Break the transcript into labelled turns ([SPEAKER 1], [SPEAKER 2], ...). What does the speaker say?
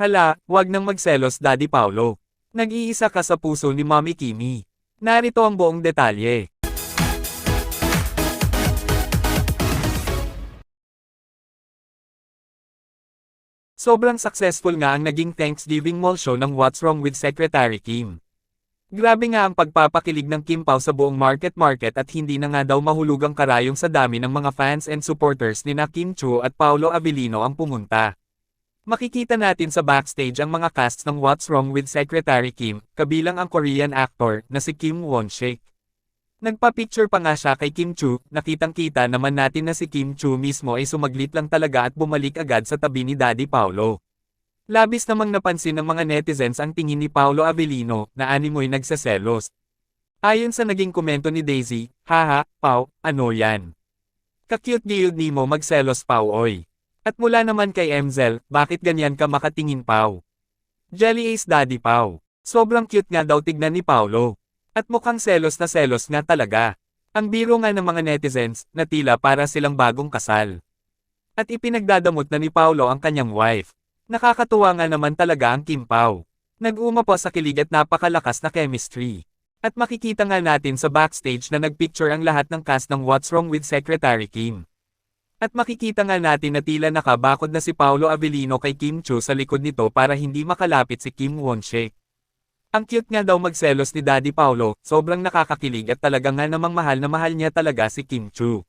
[SPEAKER 1] Hala, wag nang magselos Daddy Paulo. Nag-iisa ka sa puso ni Mommy Kimi. Narito ang buong detalye. Sobrang successful nga ang naging Thanksgiving Mall Show ng What's Wrong with Secretary Kim. Grabe nga ang pagpapakilig ng Kim Pao sa buong market at hindi na nga daw mahulugang karayong sa dami ng mga fans and supporters ni na Kim Chiu at Paolo Avellino ang pumunta. Makikita natin sa backstage ang mga casts ng What's Wrong with Secretary Kim, kabilang ang Korean actor na si Kim Won-shik. Nagpa-picture pa nga siya kay Kim Chiu, nakitang-kita naman natin na si Kim Chiu mismo ay sumaglit lang talaga at bumalik agad sa tabi ni Daddy Paulo. Labis namang napansin ng mga netizens ang tingin ni Paolo Avellino na animoy nagseselos. Ayon sa naging komento ni Daisy, "Haha, Pao, ano yan? Ka-cute-cute ni mo magselos Pao oy." At mula naman kay Emzel, "Bakit ganyan ka makatingin Pao? Jelly Ace Daddy Pao. Sobrang cute nga daw tignan ni Paolo. At mukhang selos na selos nga talaga." Ang biro nga ng mga netizens, na tila para silang bagong kasal. At ipinagdadamot na ni Paolo ang kanyang wife. Nakakatuwa nga naman talaga ang Kim Pao. Nag-uma po sa kilig at napakalakas na chemistry. At makikita nga natin sa backstage na nagpicture ang lahat ng cast ng What's Wrong with Secretary Kim. At makikita nga natin na tila nakabakod na si Paolo Avellino kay Kim Chiu sa likod nito para hindi makalapit si Kim Won-shik. Ang cute nga daw magselos ni Daddy Paulo, sobrang nakakakilig at talaga nga namang mahal na mahal niya talaga si Kim Chiu.